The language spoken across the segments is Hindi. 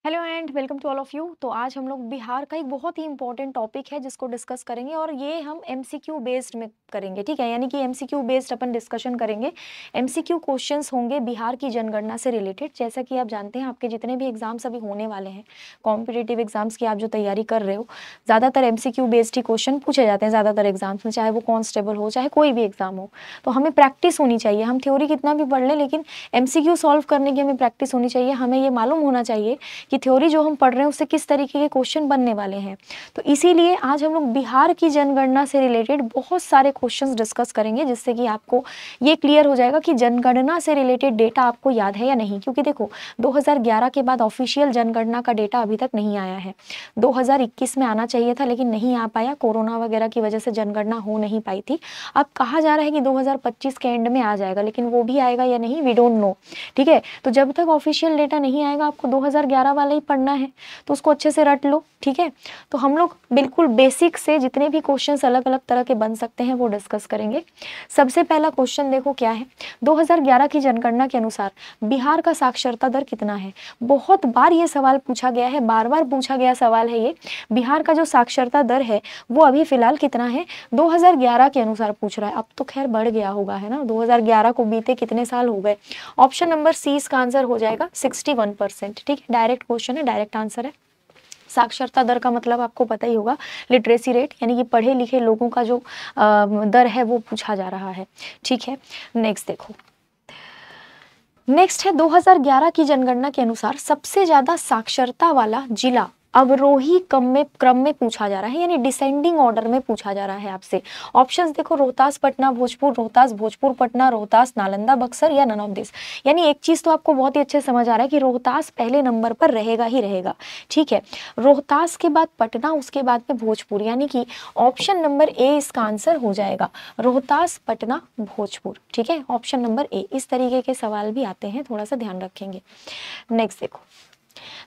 Hello and welcome to all of you. तो आज हम लोग बिहार का एक बहुत ही इंपॉर्टेंट टॉपिक है जिसको डिस्कस करेंगे और ये हम एमसीक्यू बेस्ड में करेंगे, ठीक है। यानी कि एमसीक्यू बेस्ड अपन डिस्कशन करेंगे। एमसीक्यू क्वेश्चंस होंगे बिहार की जनगणना से रिलेटेड। जैसा कि आप जानते हैं आपके जितने भी एग्जाम्स अभी होने वाले हैं, कॉम्पिटिटिव एग्जाम्स की आप जो तैयारी कर रहे हो, ज़्यादातर एमसीक्यू बेस्ड ही क्वेश्चन पूछे जाते हैं ज़्यादातर एग्जाम्स में, चाहे वो कॉन्स्टेबल हो चाहे कोई भी एग्जाम हो। तो हमें प्रैक्टिस होनी चाहिए। हम थ्योरी कितना भी पढ़ लें लेकिन एमसीक्यू सॉल्व करने की हमें प्रैक्टिस होनी चाहिए। हमें ये मालूम होना चाहिए कि थ्योरी जो हम पढ़ रहे हैं उससे किस तरीके के क्वेश्चन बनने वाले हैं। तो इसीलिए आज हम लोग बिहार की जनगणना से रिलेटेड बहुत सारे क्वेश्चंस डिस्कस करेंगे, जिससे कि आपको ये क्लियर हो जाएगा कि जनगणना से रिलेटेड डेटा आपको याद है या नहीं। क्योंकि देखो 2011 के बाद ऑफिशियल जनगणना का डेटा अभी तक नहीं आया है। 2021 में आना चाहिए था लेकिन नहीं आ पाया, कोरोना वगैरह की वजह से जनगणना हो नहीं पाई थी। अब कहा जा रहा है कि 2025 के एंड में आ जाएगा, लेकिन वो भी आएगा या नहीं वी डोंट नो, ठीक है। तो जब तक ऑफिशियल डेटा नहीं आएगा आपको 2011 वाला ही पढ़ना है, तो उसको अच्छे से रट लो, ठीक है। तो हम लोग बिल्कुल बेसिक से जितने भी क्वेश्चंस अलग अलग तरह के बन सकते हैं वो डिस्कस करेंगे। सबसे पहला क्वेश्चन देखो क्या है। 2011 की जनगणना के अनुसार बिहार का साक्षरता दर कितना है। बहुत बार ये सवाल पूछा गया है, बार बार पूछा गया सवाल है ये। बिहार का जो साक्षरता दर है वो अभी फिलहाल कितना है, 2011 के अनुसार पूछ रहा है। अब तो खैर बढ़ गया होगा, है ना, 2011 को बीते कितने साल हो गए। ऑप्शन नंबर सी इसका आंसर हो जाएगा 61%, ठीक है। डायरेक्ट क्वेश्चन है, डायरेक्ट आंसर है। साक्षरता दर का मतलब आपको पता ही होगा, लिटरेसी रेट, यानी कि पढ़े लिखे लोगों का जो दर है वो पूछा जा रहा है, ठीक है। नेक्स्ट देखो, नेक्स्ट है 2011 की जनगणना के अनुसार सबसे ज्यादा साक्षरता वाला जिला अवरोही क्रम में पूछा जा रहा है, यानी डिसेंडिंग ऑर्डर में पूछा जा रहा है आपसे। ऑप्शंस देखो, रोहतास पटना भोजपुर, रोहतास भोजपुर पटना, रोहतास नालंदा बक्सर या नन ऑफ दिस। यानी एक चीज तो आपको बहुत ही अच्छे से समझ आ रहा है कि रोहतास पहले नंबर पर रहेगा ही रहेगा, ठीक है। रोहतास के बाद पटना, उसके बाद में भोजपुर, यानी कि ऑप्शन नंबर ए इसका आंसर हो जाएगा, रोहतास पटना भोजपुर, ठीक है। Option number A. इस तरीके के सवाल भी आते हैं, थोड़ा सा ध्यान रखेंगे। नेक्स्ट देखो,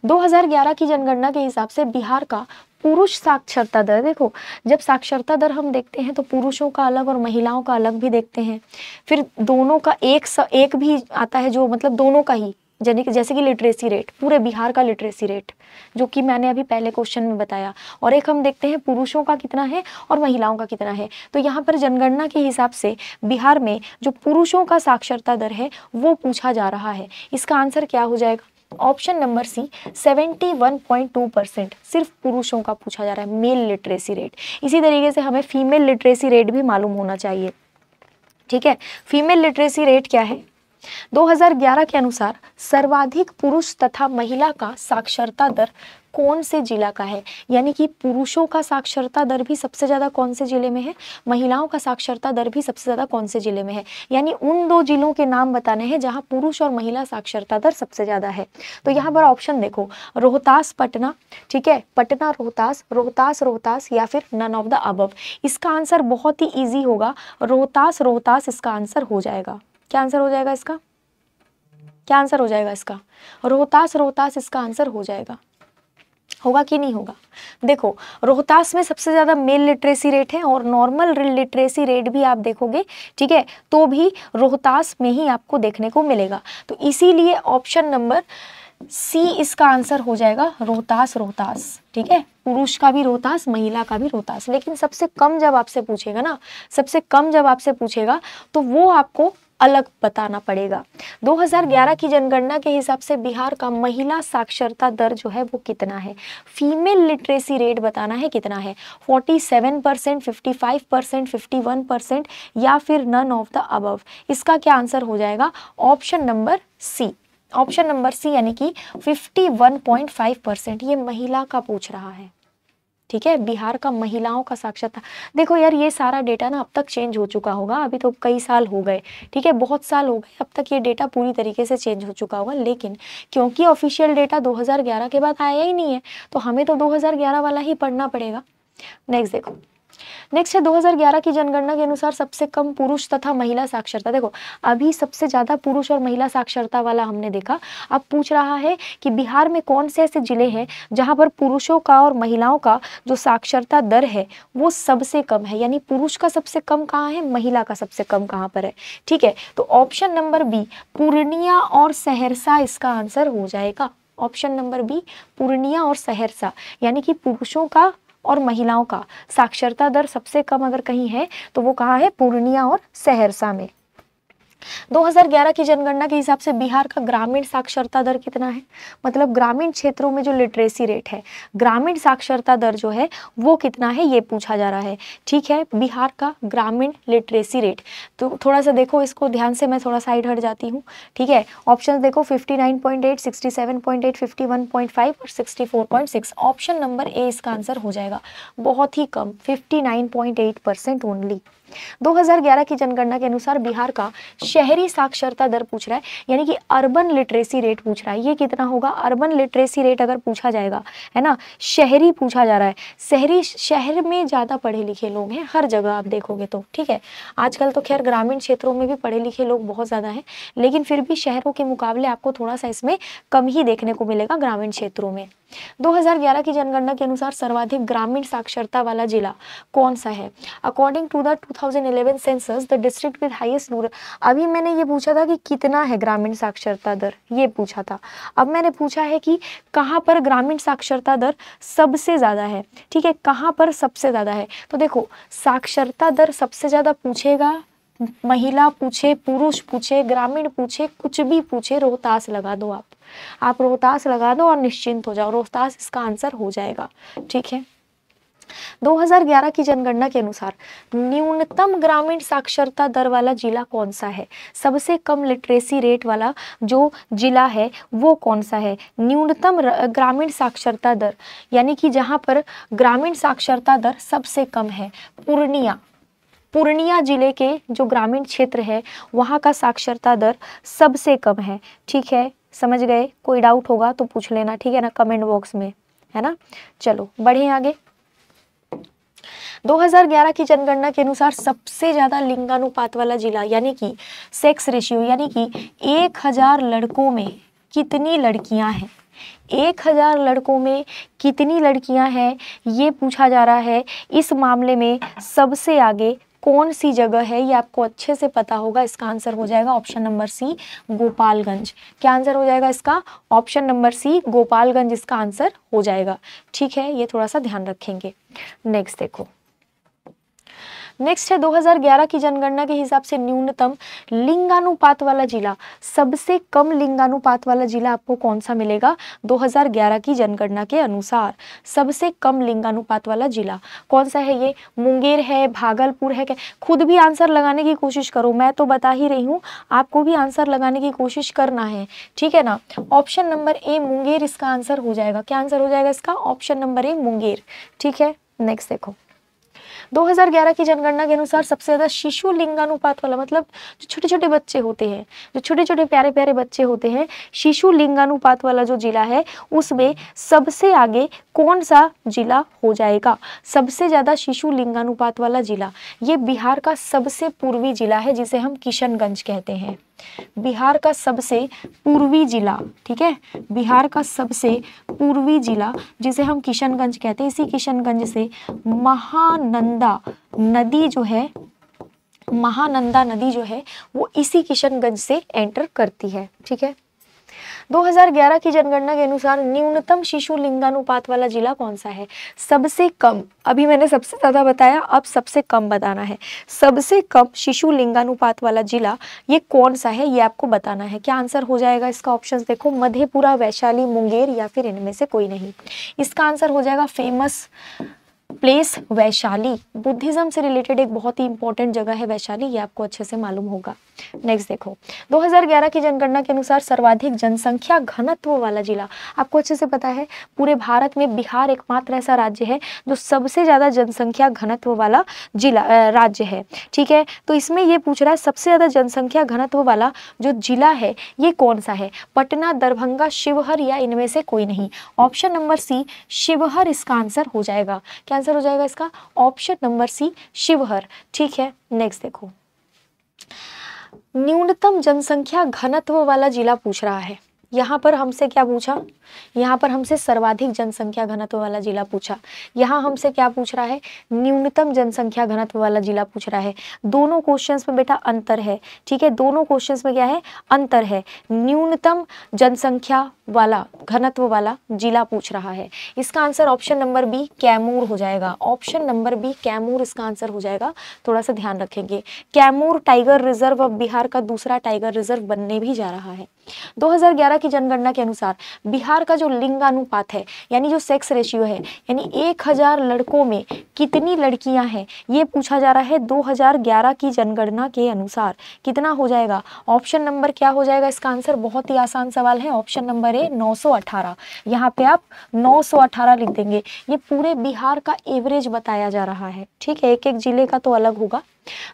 2011 की जनगणना के हिसाब से बिहार का पुरुष साक्षरता दर, देखो जब साक्षरता दर हम देखते हैं तो पुरुषों का अलग और महिलाओं का अलग भी देखते हैं, फिर दोनों का एक भी आता है, जो मतलब दोनों का ही, जैसे कि लिटरेसी रेट, पूरे बिहार का लिटरेसी रेट जो कि मैंने अभी पहले क्वेश्चन में बताया, और एक हम देखते हैं पुरुषों का कितना है और महिलाओं का कितना है। तो यहाँ पर जनगणना के हिसाब से बिहार में जो पुरुषों का साक्षरता दर है वो पूछा जा रहा है। इसका आंसर क्या हो जाएगा, ऑप्शन नंबर सी 71.2%, सिर्फ पुरुषों का पूछा जा रहा है, मेल लिटरेसी रेट। इसी तरीके से हमें फीमेल लिटरेसी रेट भी मालूम होना चाहिए, ठीक है। फीमेल लिटरेसी रेट क्या है, 2011 के अनुसार सर्वाधिक पुरुष तथा महिला का साक्षरता दर कौन से जिला का है। यानी कि पुरुषों का साक्षरता दर भी सबसे ज्यादा कौन से जिले में है, महिलाओं का साक्षरता दर भी सबसे ज्यादा कौन से जिले में है। यानी उन दो जिलों के नाम बताने हैं जहां पुरुष और महिला साक्षरता दर सबसे ज्यादा है। तो यहाँ पर ऑप्शन देखो, रोहतास पटना, ठीक है, पटना रोहतास, रोहतास रोहतास, या फिर नन ऑफ द अबव। इसका आंसर बहुत ही ईजी होगा, रोहतास रोहतास इसका आंसर हो जाएगा। क्या आंसर हो जाएगा इसका, क्या आंसर हो जाएगा इसका, रोहतास रोहतास इसका आंसर हो जाएगा। होगा कि नहीं होगा। देखो रोहतास में सबसे ज्यादा मेल लिटरेसी रेट है और नॉर्मल लिटरेसी रेट भी आप देखोगे, ठीक है, तो भी रोहतास में ही आपको देखने को मिलेगा। तो इसीलिए ऑप्शन नंबर सी इसका आंसर हो जाएगा, रोहतास रोहतास, ठीक है। पुरुष का भी रोहतास, महिला का भी रोहतास। लेकिन सबसे कम जब आपसे पूछेगा ना, सबसे कम जब आपसे पूछेगा तो वो आपको अलग बताना पड़ेगा। 2011 की जनगणना के हिसाब से बिहार का महिला साक्षरता दर जो है वो कितना है, फीमेल लिटरेसी रेट बताना है कितना है, 47%, 55%, 51% या फिर नन ऑफ द अबव। इसका क्या आंसर हो जाएगा, option number C, option number C, यानी कि 51.5%। ये महिला का पूछ रहा है, ठीक है, बिहार का महिलाओं का साक्षरता। देखो यार ये सारा डेटा ना अब तक चेंज हो चुका होगा, अभी तो कई साल हो गए, ठीक है, बहुत साल हो गए, अब तक ये डेटा पूरी तरीके से चेंज हो चुका होगा। लेकिन क्योंकि ऑफिशियल डेटा 2011 के बाद आया ही नहीं है तो हमें तो 2011 वाला ही पढ़ना पड़ेगा। नेक्स्ट देखो, नेक्स्ट है 2011 की जनगणना के अनुसार सबसे कम पुरुष तथा महिला साक्षरता। देखो अभी सबसे ज्यादा पुरुष और महिला साक्षरता वाला हमने देखा, अब पूछ रहा है कि बिहार में कौन से ऐसे जिले हैं जहां पर पुरुषों का और महिलाओं का जो साक्षरता दर है वो सबसे कम है। यानी पुरुष का सबसे कम कहाँ है, महिला का सबसे कम कहाँ पर है, ठीक है। तो ऑप्शन नंबर बी पूर्णिया और सहरसा इसका आंसर हो जाएगा। ऑप्शन नंबर बी पूर्णिया और सहरसा, यानी कि पुरुषों का और महिलाओं का साक्षरता दर सबसे कम अगर कहीं है तो वो कहाँ है, पूर्णिया और सहरसा में। 2011 की जनगणना के हिसाब से बिहार का ग्रामीण साक्षरता दर कितना है, मतलब ग्रामीण क्षेत्रों में जो लिटरेसी रेट है, ग्रामीण साक्षरता दर जो है वो कितना है, ये पूछा जा रहा है। ठीक है, बिहार का ग्रामीण लिटरेसी रेट, तो थोड़ा सा देखो इसको ध्यान से, मैं थोड़ा साइड हट जाती हूँ। ठीक है, ऑप्शन देखो 59.8, 67.8, 51.5 और 64.6। ऑप्शन नंबर ए इसका आंसर हो जाएगा, बहुत ही कम 59.8% ओनली। 2011 की जनगणना के अनुसार बिहार का शहरी साक्षरता दर पूछ रहा है, यानी कि अर्बन लिटरेसी रेट पूछ रहा है, ये कितना होगा, अर्बन लिटरेसी रेट अगर पूछा जाएगा, है ना, शहरी पूछा जा रहा है, शहरी, शहर में ज़्यादा पढ़े लिखे लोग हैं हर जगह आप देखोगे तो। ठीक है, आजकल तो खैर ग्रामीण क्षेत्रों में भी पढ़े लिखे लोग बहुत ज़्यादा हैं, लेकिन फिर भी शहरों के मुकाबले आपको थोड़ा सा इसमें कम ही देखने को मिलेगा ग्रामीण क्षेत्रों में। 2011 की जनगणना के अनुसार सर्वाधिक ग्रामीण साक्षरता वाला जिला कौन सा है, according to the 2011 census the district with highest rural. अभी मैंने ये पूछा था कि कितना है ग्रामीण साक्षरता दर, ये पूछा था। अब मैंने पूछा है कि कहाँ पर ग्रामीण साक्षरता दर सबसे ज़्यादा है। ठीक है, कहाँ पर सबसे ज़्यादा है, तो देखो साक्षरता दर सबसे ज़्यादा पूछेगा, महिला पूछे, पुरुष पूछे, ग्रामीण पूछे, कुछ भी पूछे, रोहतास लगा दो आप रोहतास लगा दो और निश्चिंत हो जाओ, रोहतास इसका आंसर हो जाएगा। ठीक है, 2011 की जनगणना के अनुसार न्यूनतम ग्रामीण साक्षरता दर वाला जिला कौन सा है, सबसे कम लिटरेसी रेट वाला जो जिला है वो कौन सा है, न्यूनतम ग्रामीण साक्षरता दर, यानी कि जहां पर ग्रामीण साक्षरता दर सबसे कम है, पूर्णिया जिले के जो ग्रामीण क्षेत्र है वहाँ का साक्षरता दर सबसे कम है। ठीक है, समझ गए, कोई डाउट होगा तो पूछ लेना, ठीक है ना, कमेंट बॉक्स में, है ना। चलो बढ़े आगे। 2011 की जनगणना के अनुसार सबसे ज्यादा लिंगानुपात वाला जिला, यानी कि सेक्स रेशियो, यानी कि 1000 लड़कों में कितनी लड़कियां हैं, 1000 लड़कों में कितनी लड़कियां हैं ये पूछा जा रहा है। इस मामले में सबसे आगे कौन सी जगह है ये आपको अच्छे से पता होगा, इसका आंसर हो जाएगा ऑप्शन नंबर सी गोपालगंज। क्या आंसर हो जाएगा इसका, ऑप्शन नंबर सी गोपालगंज इसका आंसर हो जाएगा। ठीक है, ये थोड़ा सा ध्यान रखेंगे। नेक्स्ट देखो, नेक्स्ट है 2011 की जनगणना के हिसाब से न्यूनतम लिंगानुपात वाला जिला, सबसे कम लिंगानुपात वाला जिला आपको कौन सा मिलेगा 2011 की जनगणना के अनुसार, सबसे कम लिंगानुपात वाला जिला कौन सा है, ये मुंगेर है, भागलपुर है, क्या, खुद भी आंसर लगाने की कोशिश करो, मैं तो बता ही रही हूँ, आपको भी आंसर लगाने की कोशिश करना है, ठीक है ना। ऑप्शन नंबर ए मुंगेर इसका आंसर हो जाएगा। क्या आंसर हो जाएगा इसका, ऑप्शन नंबर ए मुंगेर। ठीक है, नेक्स्ट देखो, 2011 की जनगणना के अनुसार सबसे ज्यादा शिशु लिंगानुपात वाला, मतलब जो छोटे छोटे बच्चे होते हैं, जो छोटे छोटे प्यारे प्यारे बच्चे होते हैं, शिशु लिंगानुपात वाला जो जिला है उसमें सबसे आगे कौन सा जिला हो जाएगा, सबसे ज्यादा शिशु लिंगानुपात वाला जिला, ये बिहार का सबसे पूर्वी जिला है जिसे हम किशनगंज कहते हैं, बिहार का सबसे पूर्वी जिला। ठीक है, बिहार का सबसे पूर्वी जिला जिसे हम किशनगंज कहते हैं। इसी किशनगंज से महानंदा नदी जो है, महानंदा नदी जो है वो इसी किशनगंज से एंटर करती है। ठीक है, 2011 की जनगणना के अनुसार न्यूनतम शिशु लिंगानुपात वाला जिला कौन सा है, सबसे कम, अभी मैंने सबसे ज्यादा बताया, अब सबसे कम बताना है, सबसे कम शिशु लिंगानुपात वाला जिला ये कौन सा है ये आपको बताना है। क्या आंसर हो जाएगा इसका, ऑप्शंस देखो, मधेपुरा, वैशाली, मुंगेर या फिर इनमें से कोई नहीं। इसका आंसर हो जाएगा फेमस प्लेस वैशाली, बुद्धिज्म से रिलेटेड एक बहुत ही इंपॉर्टेंट जगह है वैशाली, ये आपको अच्छे से मालूम होगा। नेक्स्ट देखो, 2011 की जनगणना के अनुसार सर्वाधिक जनसंख्या घनत्व वाला जिला, आपको अच्छे से पता है पूरे भारत में बिहार एकमात्र ऐसा राज्य है जो सबसे ज्यादा जनसंख्या घनत्व वाला जिला राज्य है। ठीक है, तो इसमें ये पूछ रहा है सबसे ज्यादा जनसंख्या घनत्व वाला जो जिला है ये कौन सा है, पटना, दरभंगा, शिवहर या इनमें से कोई नहीं। ऑप्शन नंबर सी शिवहर इसका आंसर हो जाएगा। क्या आंसर हो जाएगा इसका, ऑप्शन नंबर सी शिवहर। ठीक है, नेक्स्ट देखो, न्यूनतम जनसंख्या घनत्व वाला जिला पूछ रहा है, यहाँ पर हमसे क्या पूछा, यहाँ पर हमसे सर्वाधिक जनसंख्या घनत्व वाला जिला पूछा, यहाँ हमसे क्या पूछ रहा है, न्यूनतम जनसंख्या घनत्व वाला जिला पूछ रहा है। दोनों क्वेश्चंस में बेटा अंतर है, ठीक है, दोनों क्वेश्चंस में क्या है, अंतर है। न्यूनतम जनसंख्या वाला घनत्व वाला जिला पूछ रहा है। इसका answer option number B Kaimur हो जाएगा। ऑप्शन नंबर बी कैमूर इसका आंसर हो जाएगा। थोड़ा सा ध्यान रखेंगे, कैमूर टाइगर रिजर्व अब बिहार का दूसरा टाइगर रिजर्व बनने भी जा रहा है। 2011 की जनगणना के अनुसार बिहार का जो लिंगानुपात है, यानी जो सेक्स रेशियो है, यानी 1000 लड़कों में कितनी लड़कियां हैं, ये पूछा जा रहा है 2011 की जनगणना के अनुसार। कितना हो जाएगा, ऑप्शन नंबर क्या हो जाएगा इसका आंसर, बहुत ही आसान सवाल है, ऑप्शन नंबर ए 918। यहाँ पे आप 918 लिख देंगे। ये पूरे बिहार का एवरेज बताया जा रहा है, ठीक है, एक एक जिले का तो अलग होगा।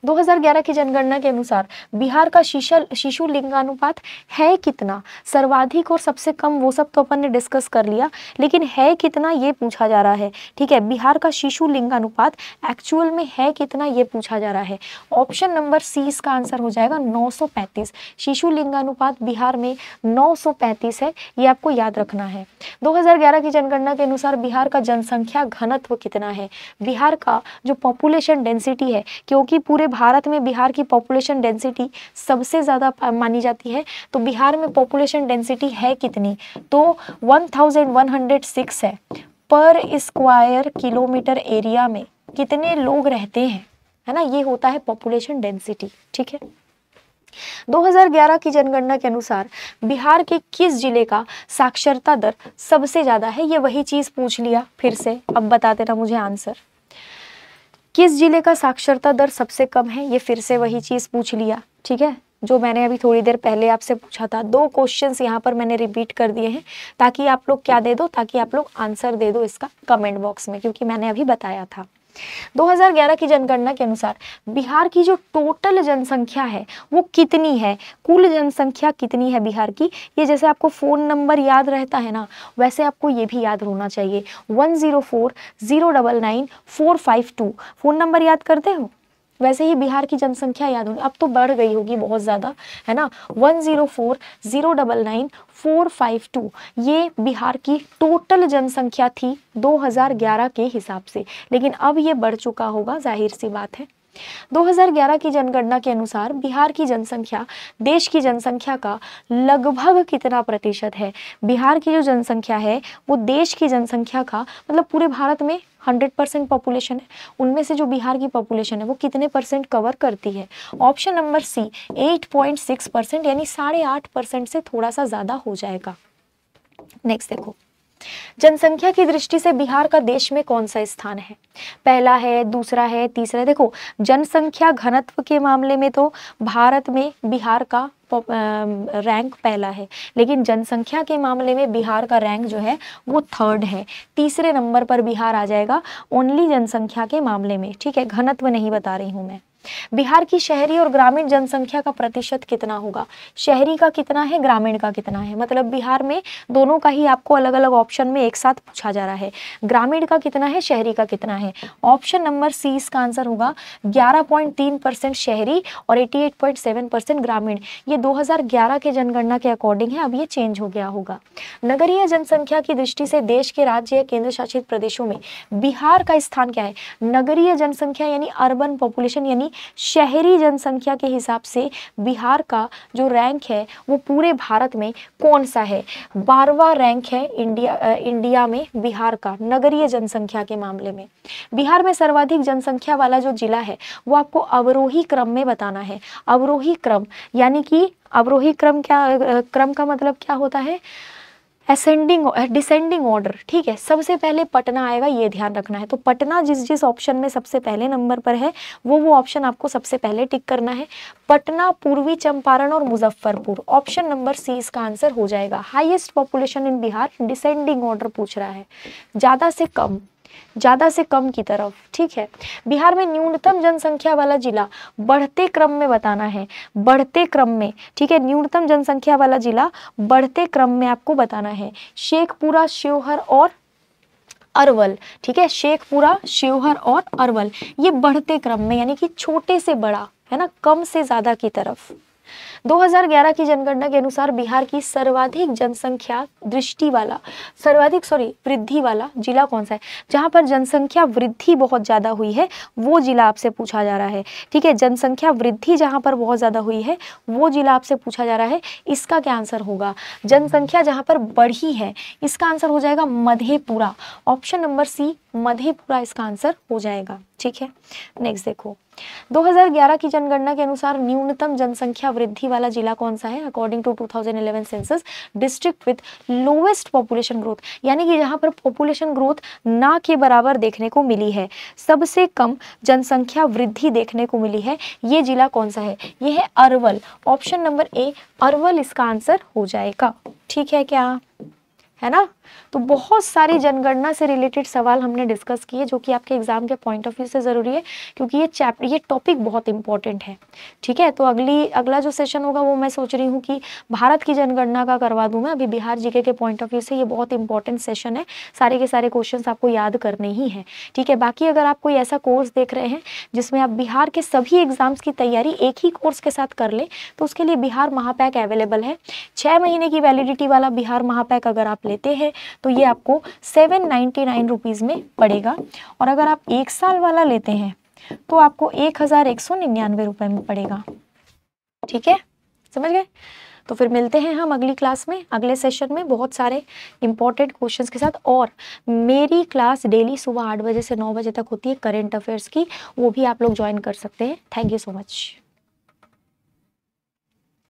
2011 की जनगणना के अनुसार बिहार का शिशु लिंगानुपात है कितना, सर्वाधिक और सबसे कम वो सब तो अपन ने डिस्कस कर लिया, लेकिन है कितना ये पूछा जा रहा है, ठीक है। बिहार का शिशु लिंगानुपात एक्चुअल में है कितना ये पूछा जा रहा है। ऑप्शन नंबर सी इसका आंसर हो जाएगा 935। शिशु लिंगानुपात बिहार में 935 है, ये आपको याद रखना है। 2011 की जनगणना के अनुसार बिहार का जनसंख्या घनत्व कितना है, बिहार का जो पॉपुलेशन डेंसिटी है, क्योंकि पूरे भारत में बिहार की पॉपुलेशन डेंसिटी सबसे ज़्यादा मानी जाती है, तो बिहार में पॉपुलेशन डेंसिटी है कितनी, तो 1106 है। पर स्क्वायर किलोमीटर एरिया में कितने लोग रहते हैं, है ना, ये होता है पॉपुलेशन डेंसिटी, ठीक है। 2011 की जनगणना के अनुसार बिहार के किस जिले का साक्षरता दर सबसे ज़्यादा है, ये वही चीज़ पूछ लिया फिर से, अब बता देना मुझे आंसर। किस जिले का साक्षरता दर सबसे कम है, ये फिर से वही चीज़ पूछ लिया, ठीक है, जो मैंने अभी थोड़ी देर पहले आपसे पूछा था। दो क्वेश्चंस यहाँ पर मैंने रिपीट कर दिए हैं ताकि आप लोग क्या दे दो, ताकि आप लोग आंसर दे दो इसका कमेंट बॉक्स में, क्योंकि मैंने अभी बताया था। 2011 की जनगणना के अनुसार बिहार की जो टोटल जनसंख्या है वो कितनी है, कुल जनसंख्या कितनी है बिहार की, ये जैसे आपको फ़ोन नंबर याद रहता है ना, वैसे आपको ये भी याद होना चाहिए। 1040999452 फ़ोन नंबर याद करते हो, वैसे ही बिहार की जनसंख्या याद होगी। अब तो बढ़ गई होगी बहुत ज़्यादा, है ना। 1040999452 ये बिहार की टोटल जनसंख्या थी 2011 के हिसाब से, लेकिन अब ये बढ़ चुका होगा, जाहिर सी बात है। 2011 की जनगणना के अनुसार बिहार की जनसंख्या देश की जनसंख्या का लगभग कितना प्रतिशत है। बिहार की जो जनसंख्या है वो देश की जनसंख्या का, मतलब पूरे भारत में 100% पॉपुलेशन है, उनमें से जो बिहार की पॉपुलेशन है वो कितने परसेंट कवर करती है। ऑप्शन नंबर सी 8.6%, यानी 8.5% से थोड़ा सा ज़्यादा हो जाएगा। नेक्स्ट देखो, जनसंख्या की दृष्टि से बिहार का देश में कौन सा स्थान है, पहला है, दूसरा है, तीसरा है। देखो जनसंख्या घनत्व के मामले में तो भारत में बिहार का रैंक पहला है, लेकिन जनसंख्या के मामले में बिहार का रैंक जो है वो थर्ड है, तीसरे नंबर पर बिहार आ जाएगा ओनली जनसंख्या के मामले में, ठीक है, घनत्व नहीं बता रही हूँ मैं। बिहार की शहरी और ग्रामीण जनसंख्या का प्रतिशत कितना होगा, शहरी का कितना है, ग्रामीण का कितना है, मतलब बिहार में दोनों का ही आपको अलग अलग ऑप्शन में एक साथ पूछा जा रहा है। ग्रामीण का कितना है, शहरी का कितना है। ऑप्शन नंबर सी इसका आंसर होगा 11.3% शहरी और 88.7% ग्रामीण। ये 2011 के जनगणना के अकॉर्डिंग है, अब ये चेंज हो गया होगा। नगरीय जनसंख्या की दृष्टि से देश के राज्य या केंद्र शासित प्रदेशों में बिहार का स्थान क्या है। नगरीय जनसंख्या यानी अर्बन पॉपुलेशन, यानी शहरी जनसंख्या के हिसाब से बिहार का जो रैंक है वो पूरे भारत में कौन सा है, 12वां रैंक है इंडिया में बिहार का नगरीय जनसंख्या के मामले में। बिहार में सर्वाधिक जनसंख्या वाला जो जिला है वो आपको अवरोही क्रम में बताना है। अवरोही क्रम यानी कि अवरोही क्रम क्या, क्रम का मतलब क्या होता है, असेंडिंग डिसेंडिंग ऑर्डर, ठीक है। सबसे पहले पटना आएगा, ये ध्यान रखना है। तो पटना जिस जिस ऑप्शन में सबसे पहले नंबर पर है वो ऑप्शन आपको सबसे पहले टिक करना है। पटना, पूर्वी चंपारण और मुजफ्फरपुर, ऑप्शन नंबर सी इसका आंसर हो जाएगा। Highest population in Bihar, descending order पूछ रहा है, ज़्यादा से कम की तरफ, ठीक है। बिहार में न्यूनतम जनसंख्या वाला जिला बढ़ते क्रम में बताना है, बढ़ते क्रम में, ठीक है। न्यूनतम जनसंख्या वाला जिला बढ़ते क्रम में आपको बताना है। शेखपुरा, शिवहर और अरवल, ठीक है, शेखपुरा, शिवहर और अरवल ये बढ़ते क्रम में, यानी कि छोटे से बड़ा, है ना, कम से ज़्यादा की तरफ। 2011 की जनगणना के अनुसार बिहार की सर्वाधिक जनसंख्या वृद्धि वाला जिला कौन सा है? जहां पर जनसंख्या वृद्धि बहुत ज्यादा हुई है वो जिला आपसे पूछा जा रहा है। ठीक है, जनसंख्या वृद्धि जहां पर बहुत ज्यादा हुई है वो जिला आपसे पूछा जा रहा है। इसका क्या आंसर होगा? जनसंख्या जहां पर बढ़ी है, इसका आंसर हो जाएगा Madhepura. Option number C Madhepura इसका आंसर हो जाएगा। ठीक है, नेक्स्ट देखो, 2011 की जनगणना के अनुसार न्यूनतम जनसंख्या वृद्धि वाला जिला कौन सा है? According to 2011 census, district with lowest population growth, यानी कि जहां पर पॉपुलेशन ग्रोथ ना के बराबर देखने को मिली है, सबसे कम जनसंख्या वृद्धि देखने को मिली है, ये जिला कौन सा है? ये है Arwal. Option number A Arwal इसका आंसर हो जाएगा। ठीक है क्या? है ना? तो बहुत सारी जनगणना से रिलेटेड सवाल हमने डिस्कस किए जो कि आपके एग्जाम के पॉइंट ऑफ व्यू से ज़रूरी है, क्योंकि ये टॉपिक बहुत इंपॉर्टेंट है। ठीक है, तो अगला जो सेशन होगा वो मैं सोच रही हूँ कि भारत की जनगणना का करवा दूँ मैं। अभी बिहार जीके के पॉइंट ऑफ व्यू से ये बहुत इंपॉर्टेंट सेशन है, सारे के सारे क्वेश्चन आपको याद करने ही है। ठीक है, बाकी अगर आप कोई ऐसा कोर्स देख रहे हैं जिसमें आप बिहार के सभी एग्जाम्स की तैयारी एक ही कोर्स के साथ कर लें, तो उसके लिए बिहार महापैक अवेलेबल है। 6 महीने की वैलिडिटी वाला बिहार महापैक अगर आप लेते हैं तो ये आपको 799 रुपीज़ में पड़ेगा, और अगर आप 1 साल वाला लेते हैं तो आपको 1199 रुपये में पड़ेगा। ठीक है, समझ गए? तो फिर मिलते हैं हम अगली क्लास में, अगले सेशन में बहुत सारे इंपॉर्टेंट क्वेश्चंस के साथ। और मेरी क्लास डेली सुबह 8 बजे से 9 बजे तक होती है करंट अफेयर्स की, वो भी आप लोग ज्वाइन कर सकते हैं। Thank you so much.